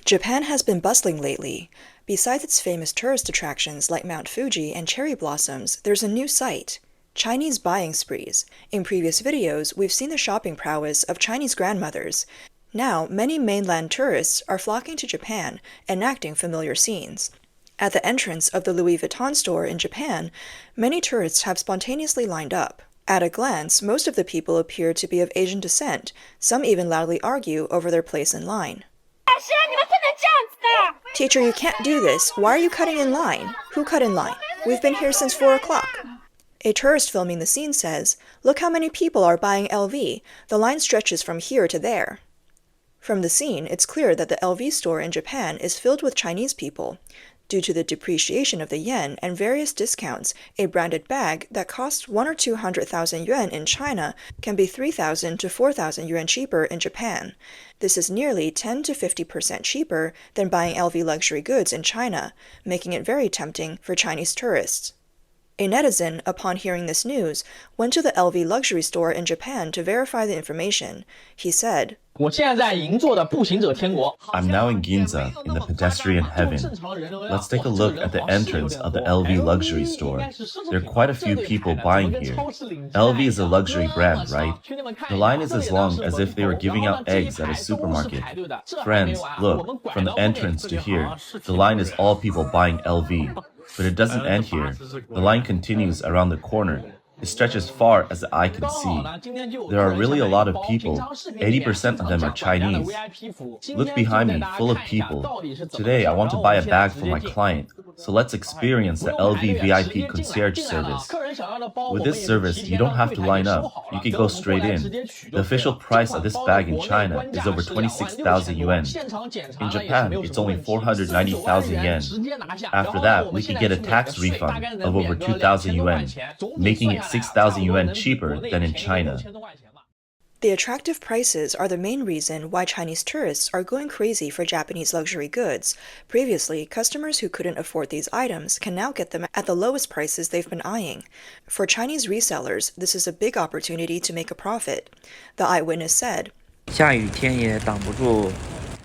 Japan has been bustling lately. Besides its famous tourist attractions like Mount Fuji and cherry blossoms, there's a new sight: Chinese buying sprees. In previous videos, we've seen the shopping prowess of Chinese grandmothers. Now, many mainland tourists are flocking to Japan, enacting familiar scenes. At the entrance of the Louis Vuitton store in Japan, many tourists have spontaneously lined up. At a glance, most of the people appear to be of Asian descent. Some even loudly argue over their place in line. Teacher, you can't do this. Why are you cutting in line? Who cut in line? We've been here since 4 o'clock. A tourist filming the scene says, "Look how many people are buying LV. The line stretches from here to there." From the scene, it's clear that the LV store in Japan is filled with Chinese people. Due to the depreciation of the yen and various discounts, a branded bag that costs 1 or 200,000 yuan in China can be 3,000 to 4,000 yuan cheaper in Japan. This is nearly 10 to 50% cheaper than buying LV luxury goods in China, making it very tempting for Chinese tourists. A netizen, upon hearing this news, went to the LV luxury store in Japan to verify the information. He said, I'm now in Ginza, in the pedestrian heaven. Let's take a look at the entrance of the LV luxury store. There are quite a few people buying here. LV is a luxury brand, right? The line is as long as if they were giving out eggs at a supermarket. Friends, look, from the entrance to here, the line is all people buying LV. But it doesn't end here. The line continues around the corner. It stretches far as the eye can see. There are really a lot of people. 80% of them are Chinese. Look behind me, full of people. Today, I want to buy a bag for my client. So let's experience the LV VIP concierge service. With this service, you don't have to line up. You can go straight in. The official price of this bag in China is over 26,000 yuan. In Japan, it's only 490,000 yen. After that, we can get a tax refund of over 2,000 yuan, making it 6,000 yuan cheaper than in China. The attractive prices are the main reason why Chinese tourists are going crazy for Japanese luxury goods. Previously, customers who couldn't afford these items can now get them at the lowest prices they've been eyeing. For Chinese resellers, this is a big opportunity to make a profit. The eyewitness said,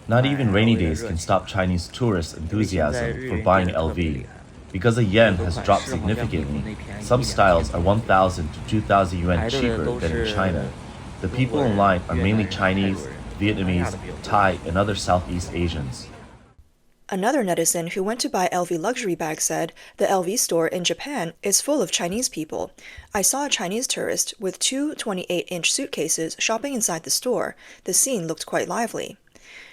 Not even rainy days can stop Chinese tourists' enthusiasm for buying LV. Because the yen has dropped significantly, some styles are 1,000 to 2,000 yuan cheaper than in China. The people in line are mainly Chinese, Vietnamese, Thai, and other Southeast Asians. Another netizen who went to buy LV luxury bags said, the LV store in Japan is full of Chinese people. I saw a Chinese tourist with 2 28-inch suitcases shopping inside the store. The scene looked quite lively.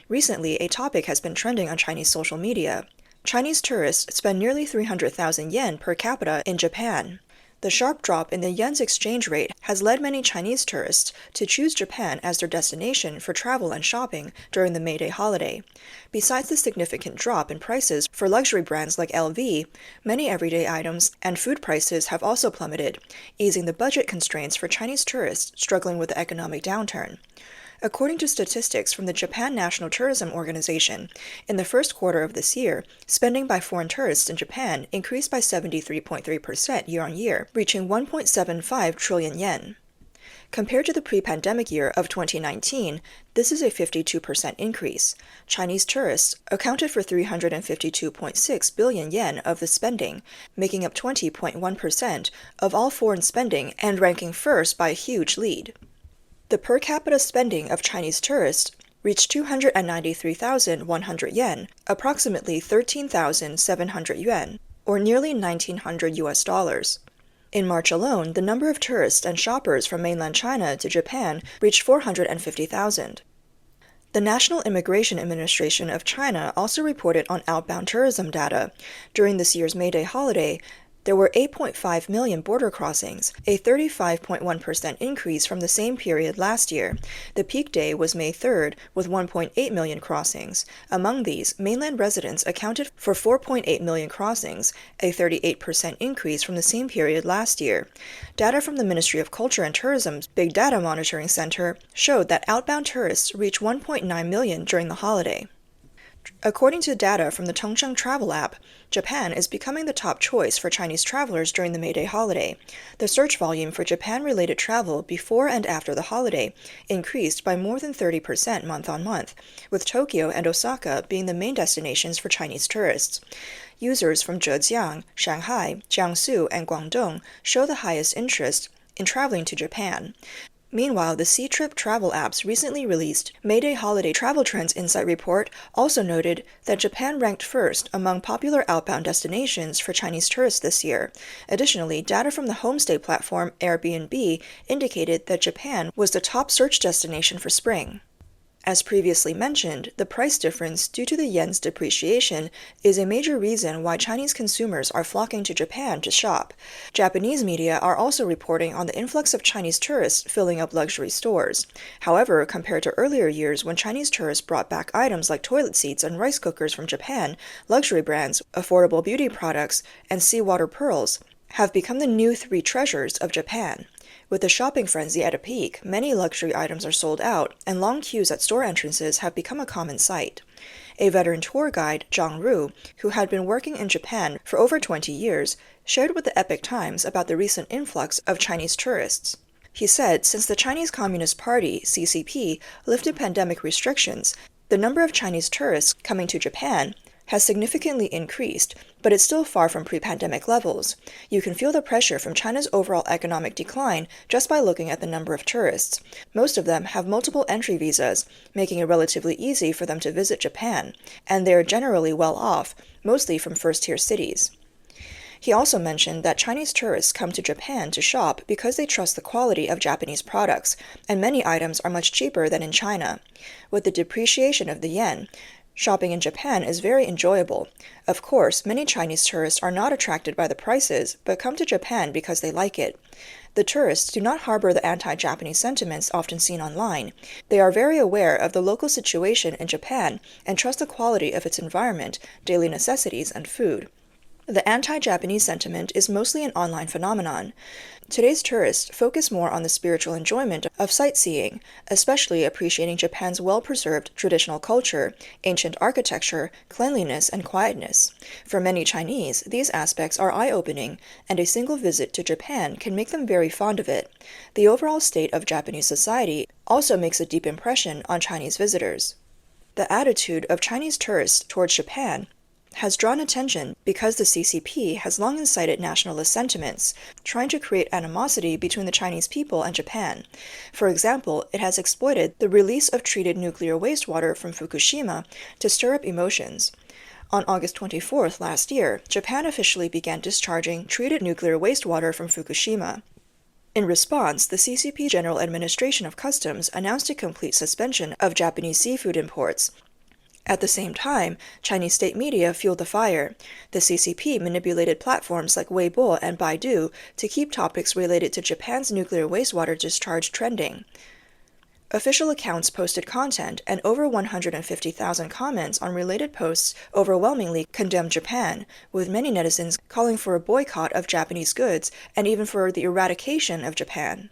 Recently, a topic has been trending on Chinese social media. Chinese tourists spend nearly 300,000 yen per capita in Japan. The sharp drop in the yen's exchange rate has led many Chinese tourists to choose Japan as their destination for travel and shopping during the May Day holiday. Besides the significant drop in prices for luxury brands like LV, many everyday items and food prices have also plummeted, easing the budget constraints for Chinese tourists struggling with the economic downturn. According to statistics from the Japan National Tourism Organization, in the first quarter of this year, spending by foreign tourists in Japan increased by 73.3% year-on-year, reaching 1.75 trillion yen. Compared to the pre-pandemic year of 2019, this is a 52% increase. Chinese tourists accounted for 352.6 billion yen of the spending, making up 20.1% of all foreign spending and ranking first by a huge lead. The per capita spending of Chinese tourists reached 293,100 yen, approximately 13,700 yuan, or nearly $1,900. In March alone, the number of tourists and shoppers from mainland China to Japan reached 450,000. The National Immigration Administration of China also reported on outbound tourism data. During this year's May Day holiday, there were 8.5 million border crossings, a 35.1% increase from the same period last year. The peak day was May 3rd, with 1.8 million crossings. Among these, mainland residents accounted for 4.8 million crossings, a 38% increase from the same period last year. Data from the Ministry of Culture and Tourism's Big Data Monitoring Center showed that outbound tourists reached 1.9 million during the holiday. According to data from the Tongcheng Travel app, Japan is becoming the top choice for Chinese travelers during the May Day holiday. The search volume for Japan-related travel before and after the holiday increased by more than 30% month-on-month, with Tokyo and Osaka being the main destinations for Chinese tourists. Users from Zhejiang, Shanghai, Jiangsu, and Guangdong show the highest interest in traveling to Japan. Meanwhile, the C-Trip travel app's recently released May Day Holiday Travel Trends Insight Report also noted that Japan ranked first among popular outbound destinations for Chinese tourists this year. Additionally, data from the homestay platform Airbnb indicated that Japan was the top search destination for spring. As previously mentioned, the price difference due to the yen's depreciation is a major reason why Chinese consumers are flocking to Japan to shop. Japanese media are also reporting on the influx of Chinese tourists filling up luxury stores. However, compared to earlier years when Chinese tourists brought back items like toilet seats and rice cookers from Japan, luxury brands, affordable beauty products, and seawater pearls have become the new three treasures of Japan. With the shopping frenzy at a peak, many luxury items are sold out, and long queues at store entrances have become a common sight. A veteran tour guide, Zhang Ru, who had been working in Japan for over 20 years, shared with the Epoch Times about the recent influx of Chinese tourists. He said since the Chinese Communist Party, CCP, lifted pandemic restrictions, the number of Chinese tourists coming to Japan has significantly increased, but it's still far from pre-pandemic levels. You can feel the pressure from China's overall economic decline just by looking at the number of tourists. Most of them have multiple entry visas, making it relatively easy for them to visit Japan, and they are generally well off, mostly from first-tier cities. He also mentioned that Chinese tourists come to Japan to shop because they trust the quality of Japanese products, and many items are much cheaper than in China. With the depreciation of the yen, shopping in Japan is very enjoyable. Of course, many Chinese tourists are not attracted by the prices, but come to Japan because they like it. The tourists do not harbor the anti-Japanese sentiments often seen online. They are very aware of the local situation in Japan and trust the quality of its environment, daily necessities, and food. The anti-Japanese sentiment is mostly an online phenomenon. Today's tourists focus more on the spiritual enjoyment of sightseeing, especially appreciating Japan's well-preserved traditional culture, ancient architecture, cleanliness, and quietness. For many Chinese, these aspects are eye-opening, and a single visit to Japan can make them very fond of it. The overall state of Japanese society also makes a deep impression on Chinese visitors. The attitude of Chinese tourists towards Japan has drawn attention because the CCP has long incited nationalist sentiments, trying to create animosity between the Chinese people and Japan. For example, it has exploited the release of treated nuclear wastewater from Fukushima to stir up emotions. On August 24th last year, Japan officially began discharging treated nuclear wastewater from Fukushima. In response, the CCP General Administration of Customs announced a complete suspension of Japanese seafood imports. At the same time, Chinese state media fueled the fire. The CCP manipulated platforms like Weibo and Baidu to keep topics related to Japan's nuclear wastewater discharge trending. Official accounts posted content, and over 150,000 comments on related posts overwhelmingly condemned Japan, with many netizens calling for a boycott of Japanese goods and even for the eradication of Japan.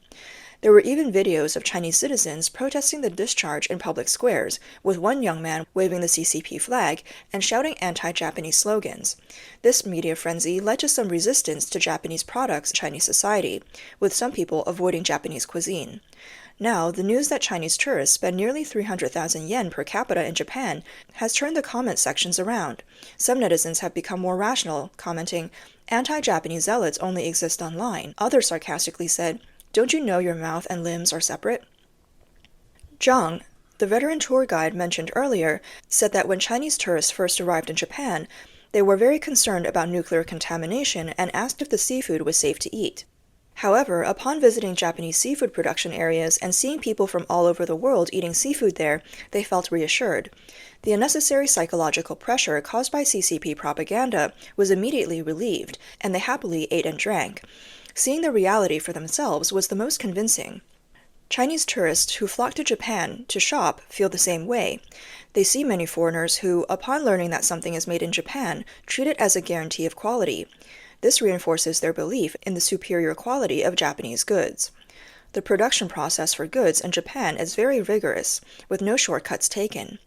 There were even videos of Chinese citizens protesting the discharge in public squares, with one young man waving the CCP flag and shouting anti-Japanese slogans. This media frenzy led to some resistance to Japanese products in Chinese society, with some people avoiding Japanese cuisine. Now, the news that Chinese tourists spend nearly 300,000 yen per capita in Japan has turned the comment sections around. Some netizens have become more rational, commenting, "Anti-Japanese zealots only exist online." Others sarcastically said, "Don't you know your mouth and limbs are separate?" Zhang, the veteran tour guide mentioned earlier, said that when Chinese tourists first arrived in Japan, they were very concerned about nuclear contamination and asked if the seafood was safe to eat. However, upon visiting Japanese seafood production areas and seeing people from all over the world eating seafood there, they felt reassured. The unnecessary psychological pressure caused by CCP propaganda was immediately relieved, and they happily ate and drank. Seeing the reality for themselves was the most convincing. Chinese tourists who flock to Japan to shop feel the same way. They see many foreigners who, upon learning that something is made in Japan, treat it as a guarantee of quality. This reinforces their belief in the superior quality of Japanese goods. The production process for goods in Japan is very rigorous, with no shortcuts taken.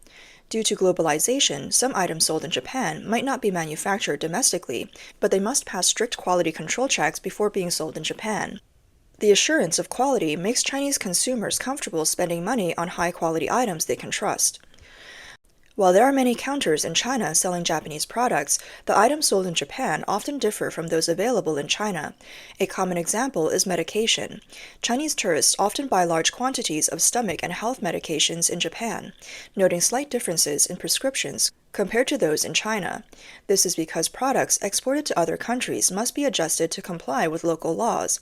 Due to globalization, some items sold in Japan might not be manufactured domestically, but they must pass strict quality control checks before being sold in Japan. The assurance of quality makes Chinese consumers comfortable spending money on high-quality items they can trust. While there are many counters in China selling Japanese products, the items sold in Japan often differ from those available in China. A common example is medication. Chinese tourists often buy large quantities of stomach and health medications in Japan, noting slight differences in prescriptions compared to those in China. This is because products exported to other countries must be adjusted to comply with local laws.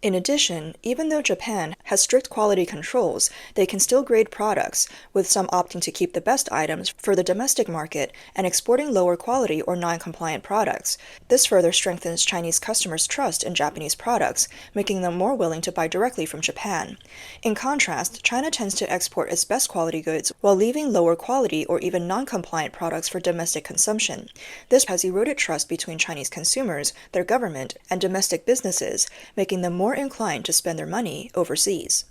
In addition, even though Japan has strict quality controls, they can still grade products, with some opting to keep the best items for the domestic market and exporting lower quality or non-compliant products. This further strengthens Chinese customers' trust in Japanese products, making them more willing to buy directly from Japan. In contrast, China tends to export its best quality goods while leaving lower quality or even non-compliant products for domestic consumption. This has eroded trust between Chinese consumers, their government, and domestic businesses, making them more inclined to spend their money overseas.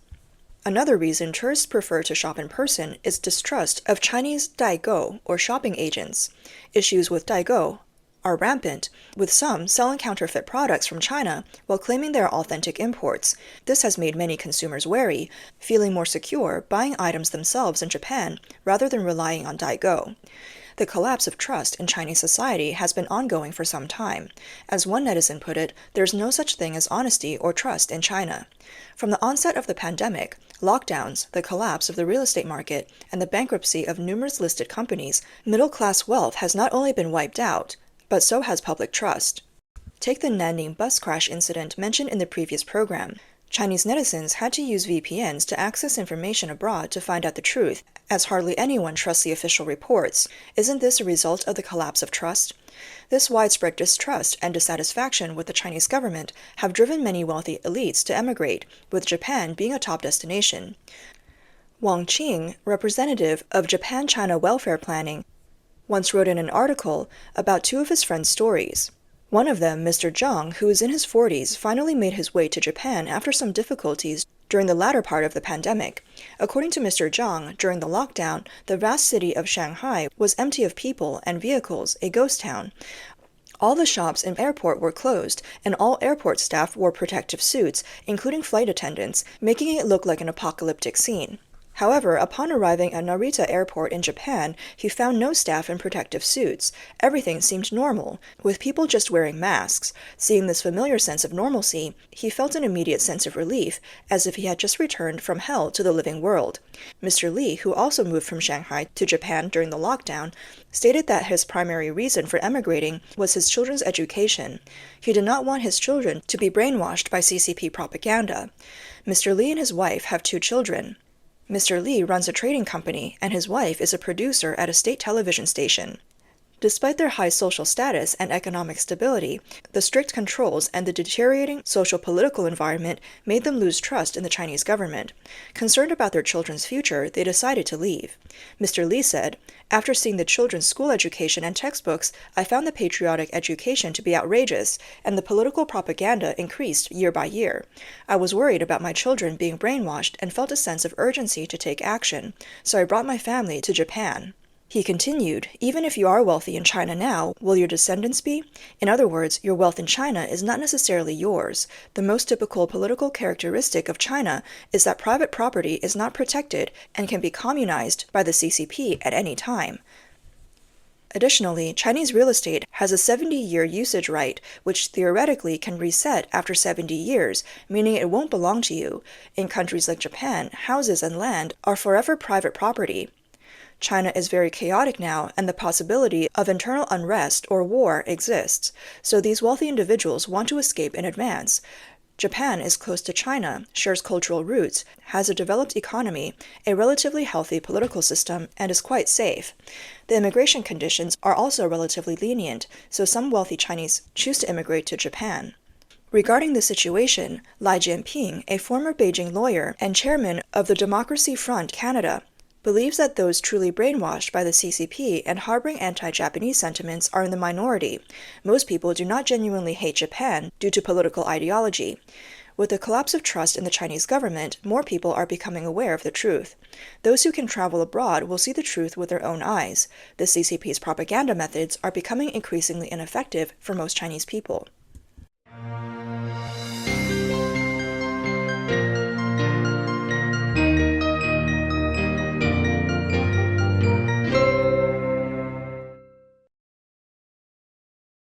Another reason tourists prefer to shop in person is distrust of Chinese daigou, or shopping agents. Issues with daigou are rampant, with some selling counterfeit products from China while claiming they are authentic imports. This has made many consumers wary, feeling more secure buying items themselves in Japan rather than relying on daigou. The collapse of trust in Chinese society has been ongoing for some time. As one netizen put it, there's no such thing as honesty or trust in China. From the onset of the pandemic, lockdowns, the collapse of the real estate market, and the bankruptcy of numerous listed companies, middle-class wealth has not only been wiped out, but so has public trust. Take the Nanning bus crash incident mentioned in the previous program. Chinese netizens had to use VPNs to access information abroad to find out the truth, as hardly anyone trusts the official reports. Isn't this a result of the collapse of trust? This widespread distrust and dissatisfaction with the Chinese government have driven many wealthy elites to emigrate, with Japan being a top destination. Wang Qing, representative of Japan-China Welfare Planning, once wrote in an article about two of his friends' stories. One of them, Mr. Zhang, who is in his 40s, finally made his way to Japan after some difficulties during the latter part of the pandemic. According to Mr. Zhang, during the lockdown, the vast city of Shanghai was empty of people and vehicles, a ghost town. All the shops in the airport were closed, and all airport staff wore protective suits, including flight attendants, making it look like an apocalyptic scene. However, upon arriving at Narita Airport in Japan, he found no staff in protective suits. Everything seemed normal, with people just wearing masks. Seeing this familiar sense of normalcy, he felt an immediate sense of relief, as if he had just returned from hell to the living world. Mr. Li, who also moved from Shanghai to Japan during the lockdown, stated that his primary reason for emigrating was his children's education. He did not want his children to be brainwashed by CCP propaganda. Mr. Li and his wife have 2 children. Mr. Li runs a trading company, and his wife is a producer at a state television station. Despite their high social status and economic stability, the strict controls and the deteriorating social-political environment made them lose trust in the Chinese government. Concerned about their children's future, they decided to leave. Mr. Li said, "After seeing the children's school education and textbooks, I found the patriotic education to be outrageous, and the political propaganda increased year by year. I was worried about my children being brainwashed and felt a sense of urgency to take action, so I brought my family to Japan." He continued, "Even if you are wealthy in China now, will your descendants be? In other words, your wealth in China is not necessarily yours. The most typical political characteristic of China is that private property is not protected and can be communized by the CCP at any time." Additionally, Chinese real estate has a 70-year usage right, which theoretically can reset after 70 years, meaning it won't belong to you. In countries like Japan, houses and land are forever private property. China is very chaotic now, and the possibility of internal unrest or war exists, so these wealthy individuals want to escape in advance. Japan is close to China, shares cultural roots, has a developed economy, a relatively healthy political system, and is quite safe. The immigration conditions are also relatively lenient, so some wealthy Chinese choose to immigrate to Japan. Regarding the situation, Lai Jianping, a former Beijing lawyer and chairman of the Democracy Front Canada, believes that those truly brainwashed by the CCP and harboring anti-Japanese sentiments are in the minority. Most people do not genuinely hate Japan due to political ideology. With the collapse of trust in the Chinese government, more people are becoming aware of the truth. Those who can travel abroad will see the truth with their own eyes. The CCP's propaganda methods are becoming increasingly ineffective for most Chinese people.